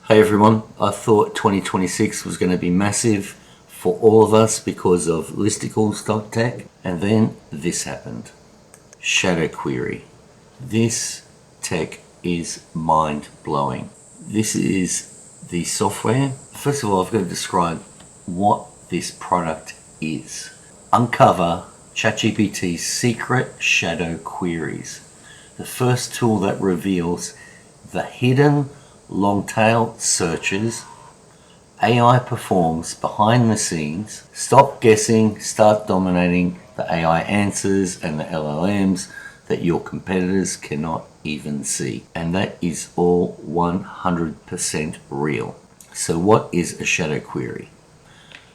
Hey everyone, I thought 2026 was going to be massive for all of us because of listicles.tech, and then this happened. ShadowQuery. This tech is mind-blowing. This is the software. First of all, I've got to describe what this product is. Uncover ChatGPT's secret shadow queries. The first tool that reveals the hidden long-tail searches AI performs behind the scenes. Stop guessing, start dominating the AI answers and the LLMs that your competitors cannot even see. And that is all 100% real. So what is a shadow query?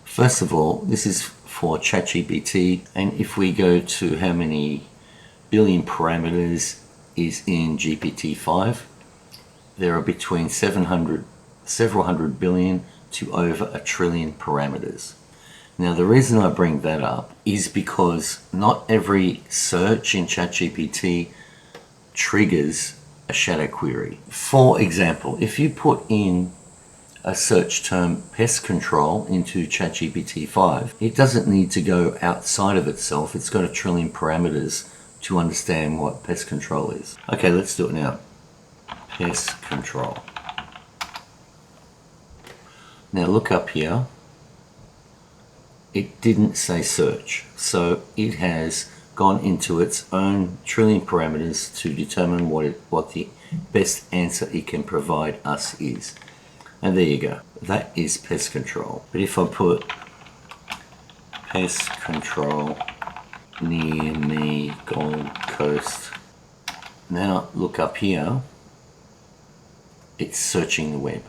First of all, this is for ChatGPT, and if we go to how many billion parameters is in GPT-5, there are between several hundred billion to over 1 trillion parameters. Now the reason I bring that up is because not every search in ChatGPT triggers a shadow query. For example, if you put in a search term pest control into ChatGPT-5, it doesn't need to go outside of itself. It's got 1 trillion parameters to understand what pest control is. Okay, let's do it now. Pest control. Now look up here. It didn't say search, so it has gone into its own 1 trillion parameters to determine what the best answer it can provide us is. And there you go. That is pest control. But if I put pest control near me Gold Coast, now look up here. It's searching the web,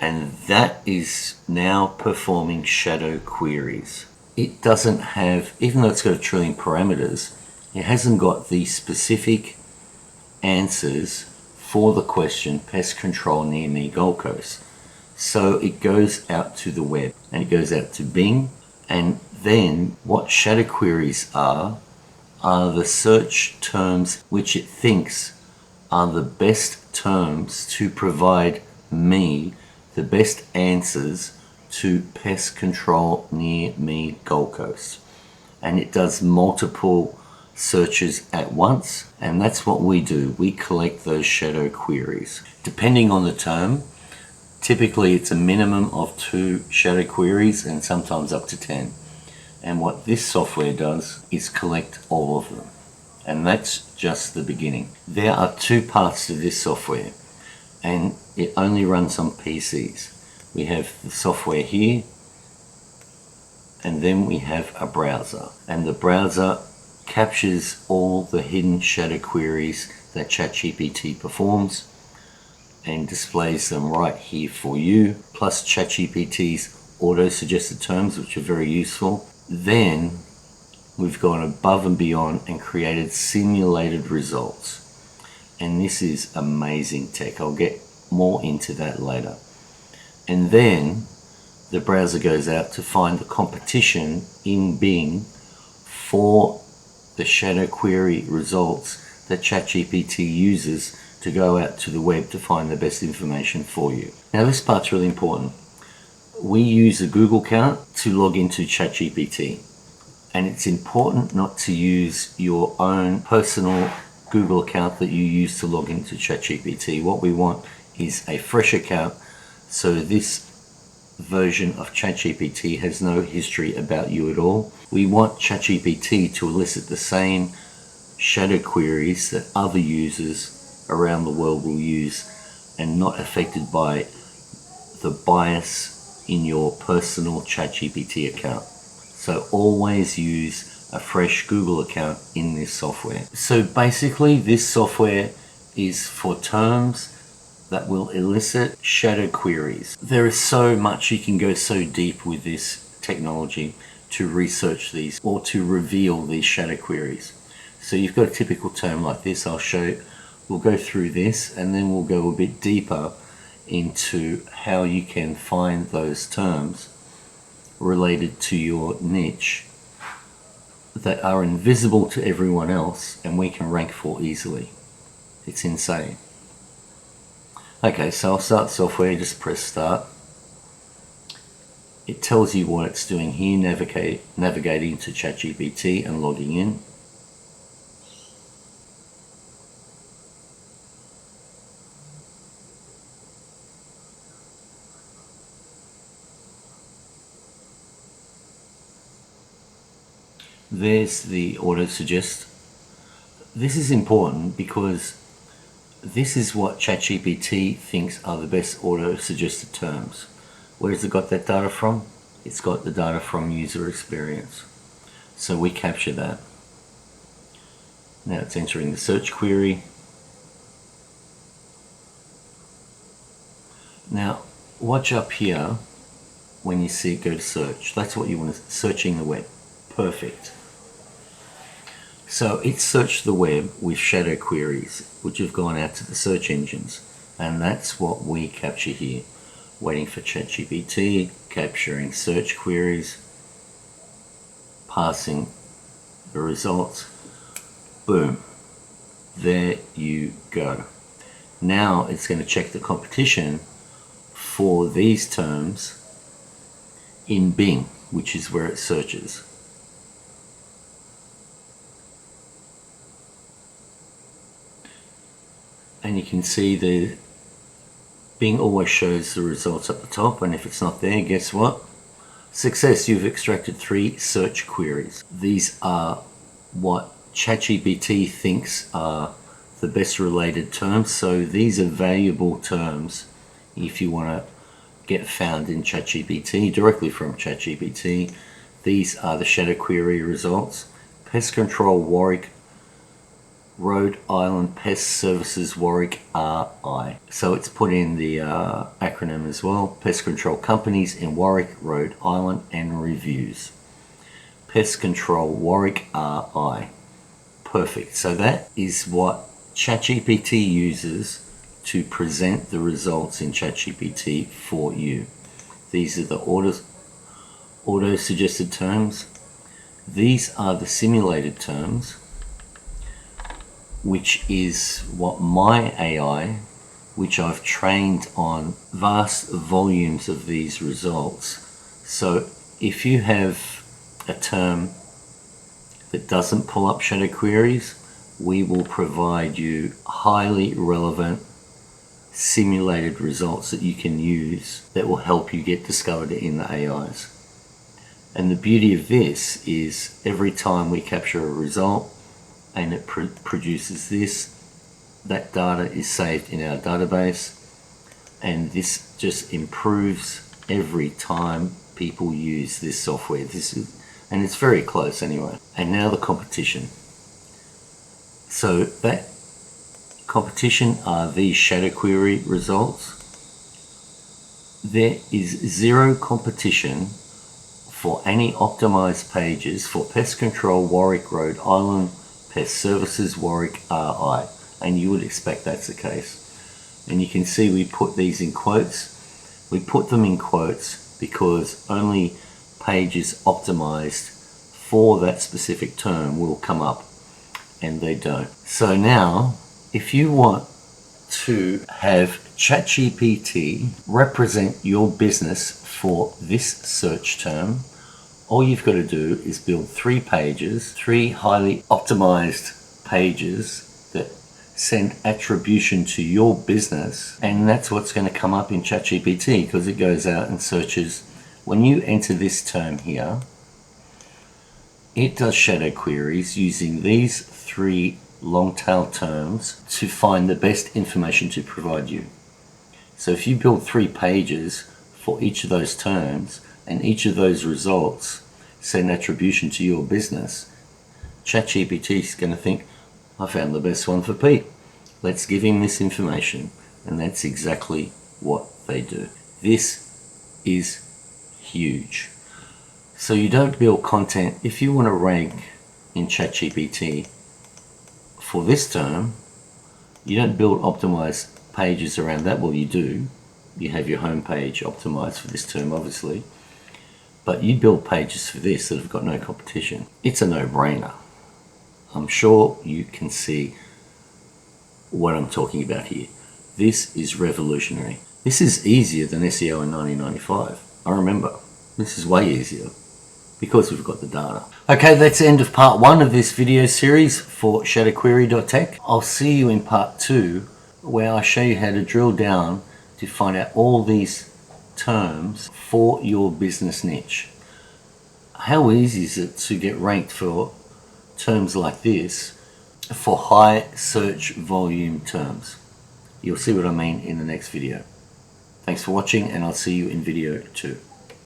and that is now performing shadow queries. It doesn't have, even though it's got 1 trillion parameters, it hasn't got the specific answers for the question pest control near me Gold Coast. So it goes out to the web, and it goes out to Bing, and then what shadow queries are the search terms which it thinks are the best terms to provide me the best answers to pest control near me Gold Coast. And it does multiple searches at once, and that's what we do. We collect those shadow queries. Depending on the term, typically it's a minimum of 2 shadow queries and sometimes up to 10. And what this software does is collect all of them. And that's just the beginning. There are 2 parts to this software, and it only runs on PCs. We have the software here, and then we have a browser. And the browser captures all the hidden shadow queries that ChatGPT performs and displays them right here for you, plus ChatGPT's auto-suggested terms, which are very useful. Then we've gone above and beyond and created simulated results. And this is amazing tech. I'll get more into that later. And then the browser goes out to find the competition in Bing for the shadow query results that ChatGPT uses to go out to the web to find the best information for you. Now this part's really important. We use a Google account to log into ChatGPT. And it's important not to use your own personal Google account that you use to log into ChatGPT. What we want is a fresh account, so this version of ChatGPT has no history about you at all. We want ChatGPT to elicit the same shadow queries that other users around the world will use, and not affected by the bias in your personal ChatGPT account. So always use a fresh Google account in this software. So basically this software is for terms that will elicit shadow queries. There is so much you can go so deep with this technology to research these or to reveal these shadow queries. So you've got a typical term like this. I'll show you. We'll go through this and then we'll go a bit deeper into how you can find those terms related to your niche that are invisible to everyone else and we can rank for easily. It's insane. Okay, so I'll start software, just press start. It tells you what it's doing here, navigating to ChatGPT and logging in. There's the auto suggest. This is important because this is what ChatGPT thinks are the best auto-suggested terms. Where has it got that data from? It's got the data from user experience. So we capture that. Now it's entering the search query. Now watch up here when you see it go to search. That's what you want to, searching the web. Perfect. So it searched the web with shadow queries, which have gone out to the search engines. And that's what we capture here. Waiting for ChatGPT, capturing search queries, passing the results. Boom. There you go. Now it's going to check the competition for these terms in Bing, which is where it searches. And you can see the Bing always shows the results at the top, and if it's not there, guess what? Success, you've extracted 3 search queries. These are what ChatGPT thinks are the best related terms, so these are valuable terms if you want to get found in ChatGPT, directly from ChatGPT. These are the ShadowQuery results. Pest Control Warwick, Rhode Island Pest Services Warwick RI. So it's put in the acronym as well. Pest Control Companies in Warwick, Rhode Island, and reviews. Pest Control Warwick RI. Perfect. So that is what ChatGPT uses to present the results in ChatGPT for you. These are the auto-suggested terms. These are the simulated terms, which is what my AI, which I've trained on vast volumes of these results. So if you have a term that doesn't pull up shadow queries, we will provide you highly relevant simulated results that you can use that will help you get discovered in the AIs. And the beauty of this is every time we capture a result and it produces this, that data is saved in our database, and this just improves every time people use this software. And it's very close anyway. And now the competition. So that competition are these shadow query results. There is zero competition for any optimized pages for Pest Control Warwick, Rhode Island, Pest Services Warwick RI, and you would expect that's the case. And you can see we put these in quotes. We put them in quotes because only pages optimized for that specific term will come up, and they don't. So now, if you want to have ChatGPT represent your business for this search term, all you've got to do is build 3 pages, 3 highly optimized pages that send attribution to your business, and that's what's going to come up in ChatGPT, because it goes out and searches. When you enter this term here, it does shadow queries using these 3 long tail terms to find the best information to provide you. So if you build 3 pages for each of those terms, and each of those results send attribution to your business, ChatGPT is going to think, I found the best one for Pete. Let's give him this information. And that's exactly what they do. This is huge. So you don't build content. If you want to rank in ChatGPT for this term, you don't build optimized pages around that. Well, you do. You have your home page optimized for this term, obviously. But you build pages for this that have got no competition. It's a no-brainer. I'm sure you can see what I'm talking about here. This is revolutionary. This is easier than SEO in 1995. I remember. This is way easier because we've got the data. Okay, that's the end of part 1 of this video series for ShadowQuery.tech. I'll see you in part 2 where I show you how to drill down to find out all these terms for your business niche. How easy is it to get ranked for terms like this for high search volume terms? You'll see what I mean in the next video. Thanks for watching, and I'll see you in video 2.